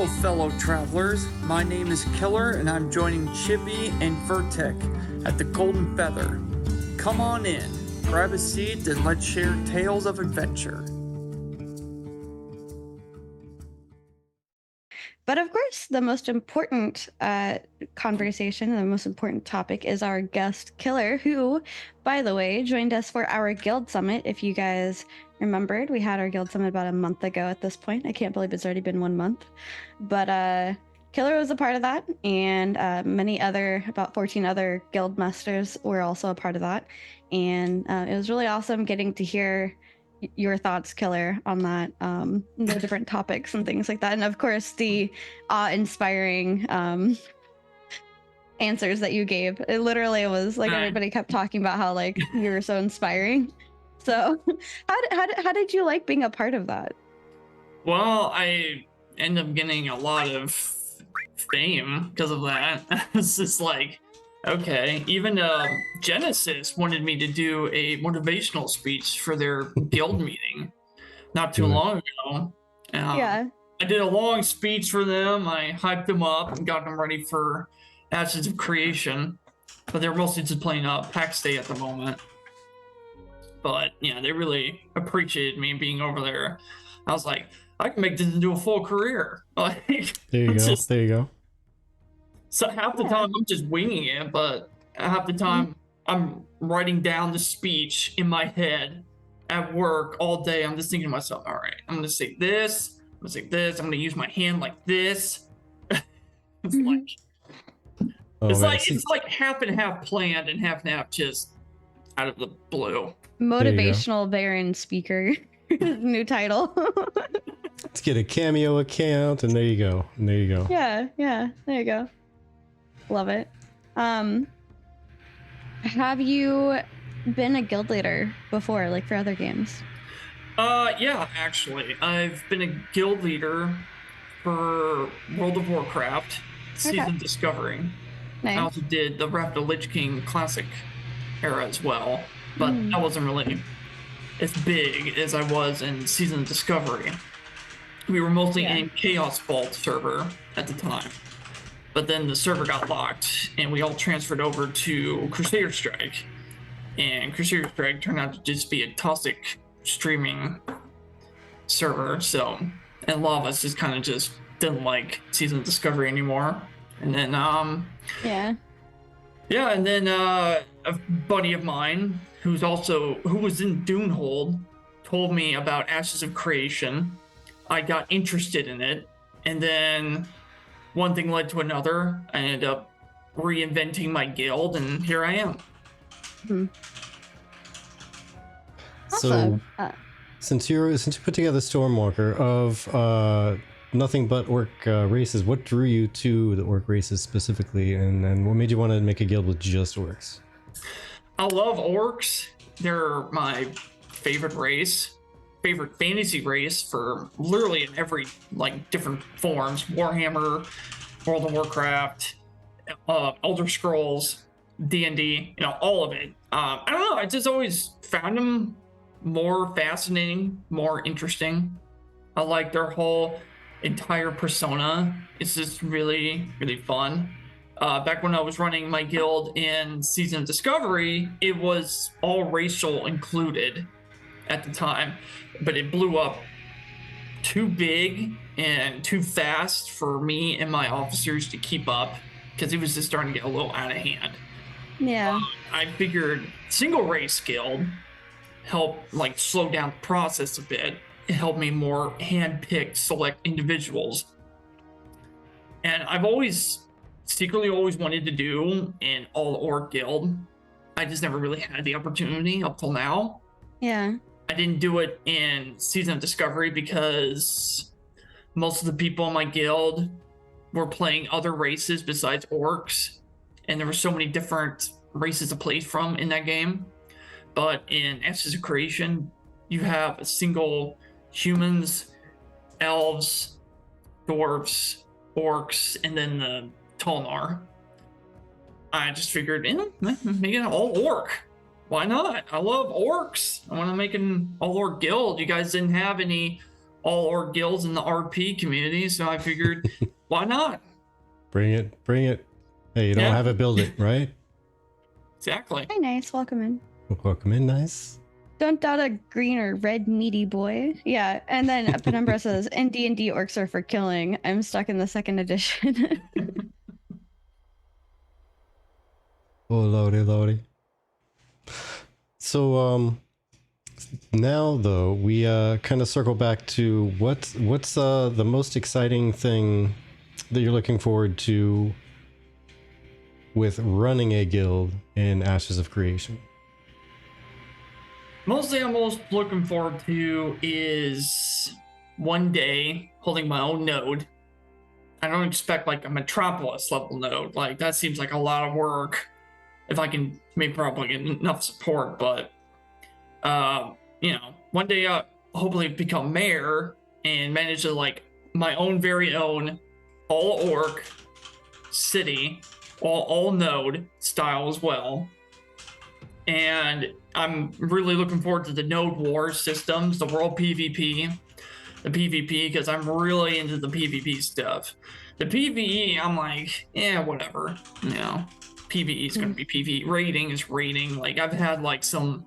Hello, fellow travelers. My name is Killer, and I'm joining Chippy and Vertic at the Golden Feather. Come on in, grab a seat, and let's share tales of adventure. But of course, the most important conversation, the most important topic is our guest Killer, who, by the way, joined us for our guild summit. If you guys remembered, we had our guild summit about a month ago at this point. I can't believe it's already been 1 month. But Killer was a part of that, and about 14 other guild masters were also a part of that. And it was really awesome getting to hear your thoughts, Killer, on that, the different topics and things like that, and of course the awe-inspiring answers that you gave. It literally was like everybody kept talking about how like you were so inspiring. So how did you like being a part of that? Well, I end up getting a lot of fame because of that. It's just like, okay, even Genesis wanted me to do a motivational speech for their guild meeting not too long ago. Yeah. I did a long speech for them. I hyped them up and got them ready for Ashes of Creation, but they're mostly just playing PAX Day at the moment. But yeah, they really appreciated me being over there. I was like, I can make this into a full career. Like, there you go. So half the time I'm just winging it, but half the time I'm writing down the speech in my head at work all day. I'm just thinking to myself, all right, I'm going to say this, I'm going to say this, I'm going to use my hand like this. It's like half and half planned and half just out of the blue. Motivational Baron speaker, new title. Let's get a Cameo account, and there you go. Yeah, there you go. Love it. Have you been a guild leader before, like for other games? Yeah, actually. I've been a guild leader for World of Warcraft Season Discovery. Nice. I also did the Wrath of the Lich King Classic era as well, but I wasn't really as big as I was in Season Discovery. We were mostly in Chaos Vault server at the time. But then the server got locked, and we all transferred over to Crusader Strike. And Crusader Strike turned out to just be a toxic streaming server. So, and a lot of us just kind of just didn't like Season Discovery anymore. And then, and then a buddy of mine who was in Dunehold told me about Ashes of Creation. I got interested in it, and then one thing led to another. I ended up reinventing my guild, and here I am. So, since you put together Stormwalker of nothing but orc races, what drew you to the orc races specifically, and what made you want to make a guild with just orcs? I love orcs. They're my favorite fantasy race for literally in every different forms. Warhammer, World of Warcraft, Elder Scrolls, D&D, all of it. I don't know, I just always found them more fascinating, more interesting. I like their whole entire persona. It's just really, really fun. Back when I was running my guild in Season of Discovery, it was all racial included at the time, but it blew up too big and too fast for me and my officers to keep up because it was just starting to get a little out of hand. Yeah. I figured single race guild helped slow down the process a bit. It helped me more hand-pick select individuals. And I've secretly always wanted to do an all-orc guild. I just never really had the opportunity up till now. Yeah. I didn't do it in Season of Discovery because most of the people in my guild were playing other races besides orcs, and there were so many different races to play from in that game. But in Ashes of Creation, you have a single humans, elves, dwarves, orcs, and then the Tolnar. I just figured, make it an all orc. Why not? I love orcs. I want to make an all orc guild. You guys didn't have any all orc guilds in the RP community, so I figured, why not? Bring it. Hey, you don't have it, build it, right? Exactly. Hey, nice. Welcome in. Welcome in, nice. Don't doubt a green or red meaty boy. Yeah, and then Penumbra says, in D&D, orcs are for killing. I'm stuck in the 2nd edition. Oh, lordy. So, now though, we kind of circle back to what's the most exciting thing that you're looking forward to with running a guild in Ashes of Creation. Mostly I'm most looking forward to is one day holding my own node. I don't expect like a Metropolis level node. Like that seems like a lot of work. If I can maybe probably get enough support, but one day I'll hopefully become mayor and manage to like my own very own all orc city, all node style as well. And I'm really looking forward to the node war systems, the world PvP, the PvP, because I'm really into the PvP stuff. The PvE, I'm like, whatever, PvE is going to be PvE. Rating is rating. Like I've had like some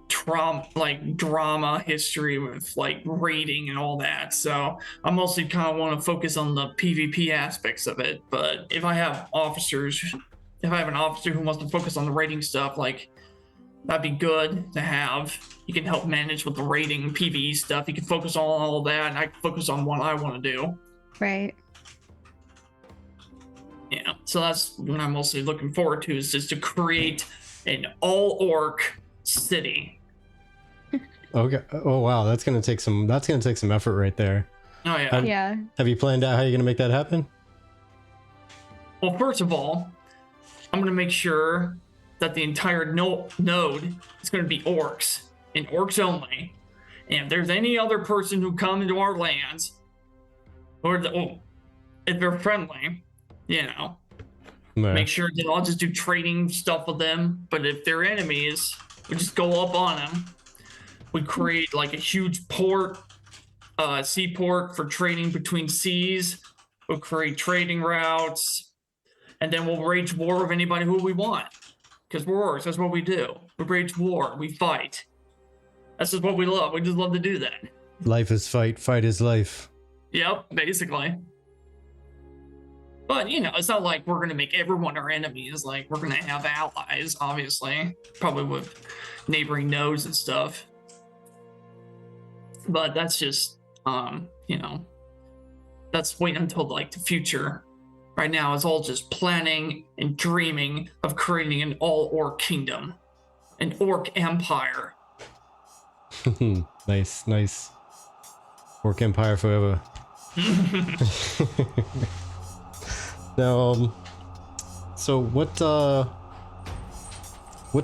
drama history with like rating and all that. So I mostly kind of want to focus on the PvP aspects of it. But if I have an officer who wants to focus on the rating stuff, like that'd be good to have. You can help manage with the rating PvE stuff. You can focus on all of that, and I can focus on what I want to do. Right. Yeah, so that's what I'm mostly looking forward to, is just to create an all-orc city. Okay. Oh wow, that's gonna take some effort right there. Oh yeah. Have you planned out how you're gonna make that happen? Well, first of all, I'm gonna make sure that the entire node is gonna be orcs and orcs only. And if there's any other person who come into our lands, if they're friendly, make sure that I'll just do trading stuff with them. But if they're enemies, we just go up on them. We create like a huge port, seaport for trading between seas. We'll create trading routes, and then we'll wage war with anybody who we want. Because we're orcs, that's what we do. We wage war, we fight. That's just what we love. We just love to do that. Life is fight, fight is life. Yep, basically. But, it's not like we're going to make everyone our enemies. Like, we're going to have allies, obviously. Probably with neighboring nodes and stuff. But that's just, that's waiting until, like, the future. Right now, it's all just planning and dreaming of creating an all-orc kingdom. An orc empire. Nice. Orc empire forever. Now, so what's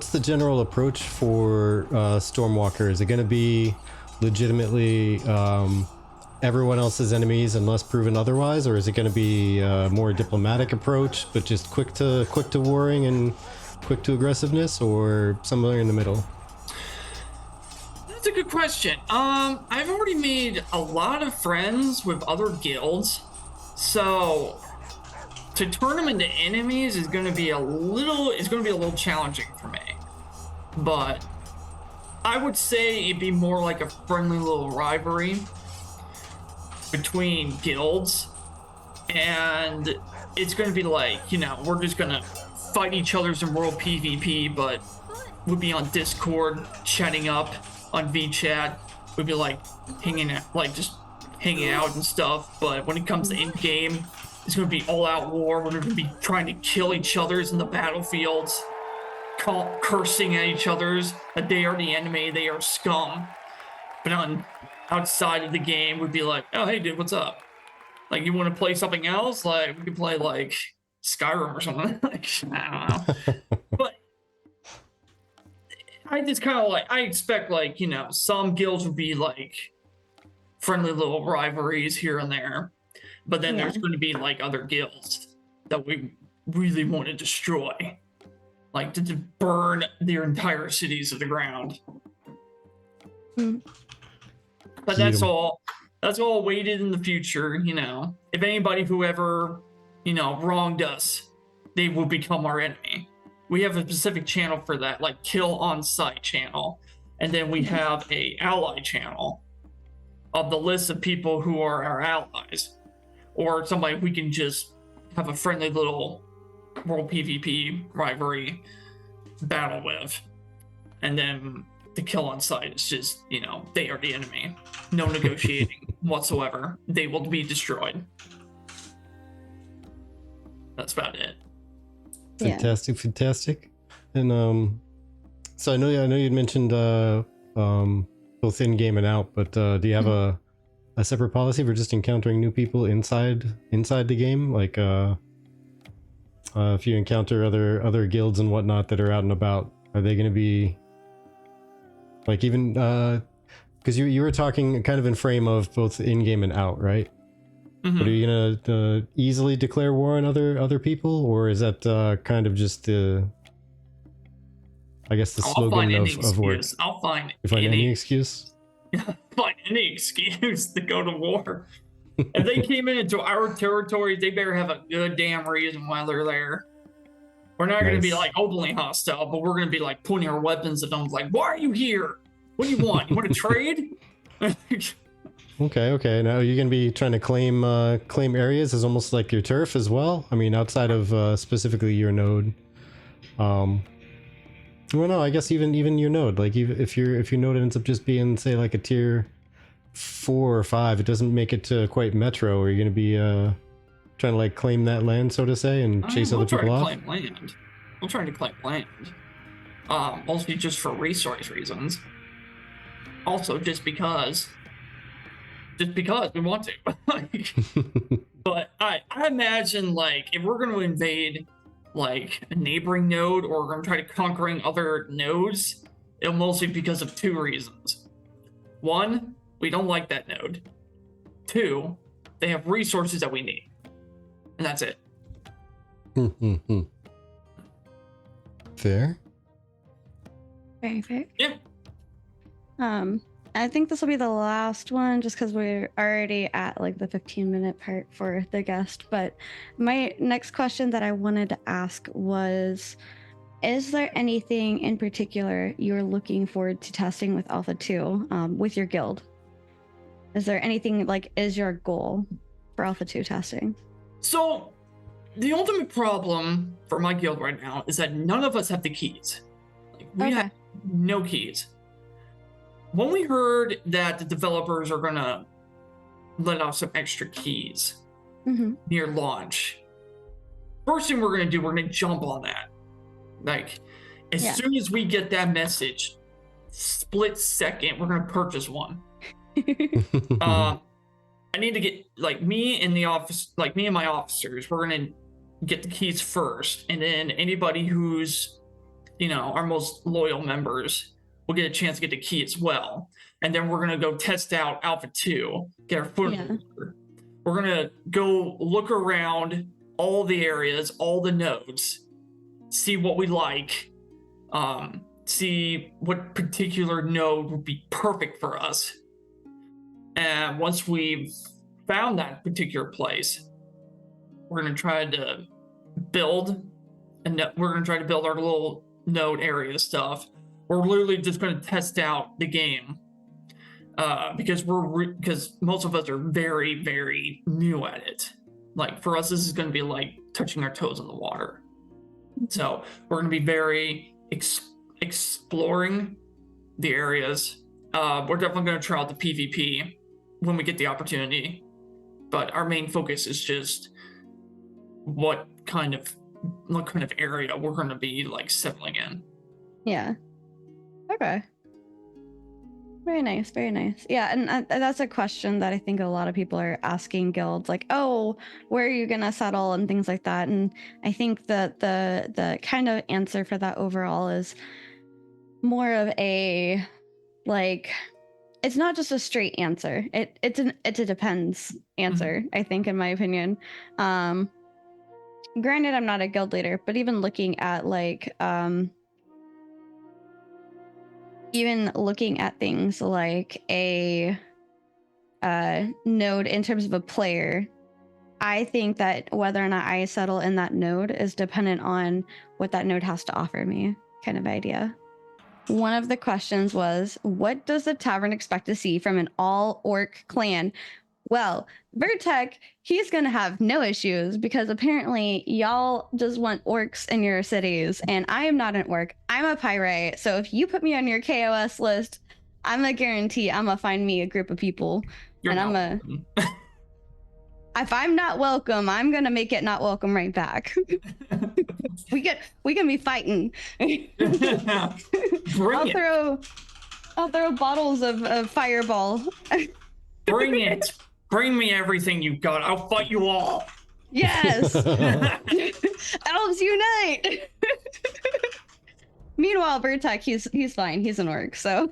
the general approach for Stormwalker? Is it going to be legitimately everyone else's enemies unless proven otherwise, or is it going to be a more diplomatic approach, but just quick to warring and quick to aggressiveness, or somewhere in the middle? That's a good question. I've already made a lot of friends with other guilds, so to turn them into enemies is going to be a little challenging for me. But I would say it'd be more like a friendly little rivalry between guilds, and it's going to be like, we're just going to fight each other's in world PvP, but we'd be on Discord chatting up on VChat. We'd be like hanging out and stuff. But when it comes to in game, it's going to be all out war. We're going to be trying to kill each other's in the battlefields, cursing at each other's that they are the enemy, they are scum. But outside of the game, we'd be like, oh, hey, dude, what's up? Like, you want to play something else? Like, we could play, like, Skyrim or something. Like, I don't know. But I just kind of I expect, like, some guilds would be, like, friendly little rivalries here and there. But then there's going to be, like, other guilds that we really want to destroy. Like, to burn their entire cities to the ground. But that's all that's all waited in the future. If anybody who ever wronged us, they will become our enemy. We have a specific channel for that, like kill on site channel, and then we have a ally channel of the list of people who are our allies, or somebody we can just have a friendly little world PvP rivalry battle with. And then the kill on site is just, they are the enemy. No negotiating whatsoever. They will be destroyed. That's about it. Fantastic. And so I know you'd mentioned both in game and out, but do you have a separate policy for just encountering new people inside the game? Like if you encounter other guilds and whatnot that are out and about, are they going to be like, even because you were talking kind of in frame of both in game and out, right? Mm-hmm. But are you gonna easily declare war on other people, or is that kind of just the slogan of work? I'll find any excuse. Find any excuse to go to war. If they came into our territory, they better have a good damn reason why they're there. We're not going to be like openly hostile, but we're going to be like pointing our weapons at them, like, "Why are you here? What do you want? You want to trade?" Okay. Now you're going to be trying to claim areas as almost like your turf as well. I mean, outside of specifically your node. Well, no, I guess even your node. Like, if your node ends up just being, say, like a tier 4 or 5, it doesn't make it to quite metro. Or you're going to be trying to like claim that land, so to say, and chase other people off. We're trying to claim land. Mostly just for resource reasons. Also, just because we want to. But I imagine, like, if we're going to invade like a neighboring node, or we're going to try to conquering other nodes, it'll mostly be because of 2 reasons. 1, we don't like that node. 2, they have resources that we need. And that's it. Fair. Very fair. Yep. I think this will be the last one, just because we're already at like the 15-minute part for the guest. But my next question that I wanted to ask was, is there anything in particular you're looking forward to testing with Alpha 2 with your guild? Is there anything, like, is your goal for Alpha 2 testing? So the ultimate problem for my guild right now is that none of us have the keys. Like, we have no keys. When we heard that the developers are going to let off some extra keys near launch, first thing we're going to do, we're going to jump on that. Like, as soon as we get that message, split second, we're going to purchase one. I need to get, like, me and my officers, we're going to get the keys first. And then anybody who's, our most loyal members, we'll get a chance to get the key as well. And then we're going to go test out Alpha 2, get our foot in the water. We're going to go look around all the areas, all the nodes, see what we like, see what particular node would be perfect for us. And once we've found that particular place, we're going to try to build our little node area stuff. We're literally just going to test out the game because most of us are very, very new at it. Like, for us, this is going to be like touching our toes in the water. So we're going to be very exploring the areas. We're definitely going to try out the PvP when we get the opportunity. But our main focus is just what kind of area we're going to be like settling in. Yeah. Okay. Very nice. Yeah, and that's a question that I think a lot of people are asking guilds, like, oh, where are you gonna settle and things like that. And I think that the kind of answer for that overall is more of a, like, it's not just a straight answer. It's a depends answer, I think, in my opinion. Granted, I'm not a guild leader, but even looking at things like a node in terms of a player, I think that whether or not I settle in that node is dependent on what that node has to offer me, kind of idea. One of the questions was, what does the tavern expect to see from an all-orc clan? Well, Vertec, he's going to have no issues because apparently y'all just want orcs in your cities, and I am not an orc. I'm a pyrite, so if you put me on your KOS list, I'm a guarantee I'm going to find me a group of people. You're If I'm not welcome, I'm going to make it not welcome right back. we can be fighting. I'll throw bottles of fireball. Bring it. Bring me everything you've got. I'll fight you all. Yes. Elves unite. Meanwhile, Vertec, he's fine. He's an orc, so.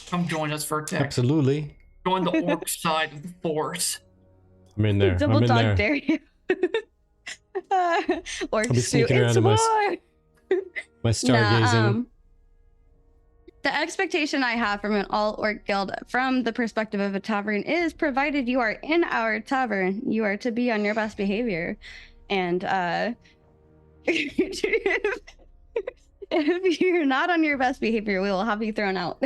Come join us, Vertec. Absolutely. Join the orc side of the force. I'm in there. Double I'm in dog there. dare you. Orcs I'll be sneaking around in my stargazing. The expectation I have from an all-orc guild from the perspective of a tavern is, provided you are in our tavern, you are to be on your best behavior. And if you're not on your best behavior, we will have you thrown out.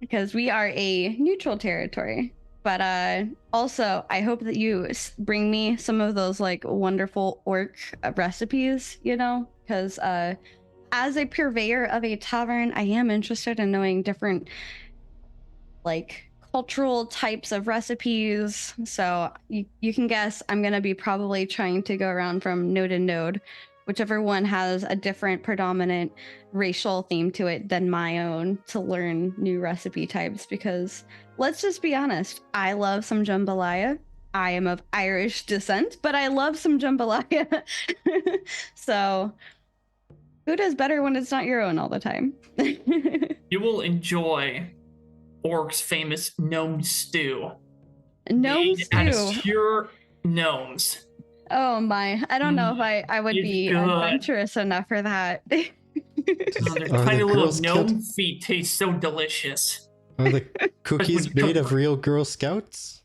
Because we are a neutral territory. But also, I hope that you bring me some of those like wonderful orc recipes, you know, because as a purveyor of a tavern, I am interested in knowing different like cultural types of recipes. So you can guess I'm going to be probably trying to go around from node to node, whichever one has a different predominant racial theme to it than my own, to learn new recipe types. Because let's just be honest, I love some jambalaya. I am of Irish descent, but I love some jambalaya. So who does better when it's not your own all the time? You will enjoy Orc's famous gnome stew. Gnome stew. Out of pure gnomes. Oh my! I don't know if I would be adventurous enough for that. Their tiny little gnome feet taste so delicious. Are the cookies made of real Girl Scouts?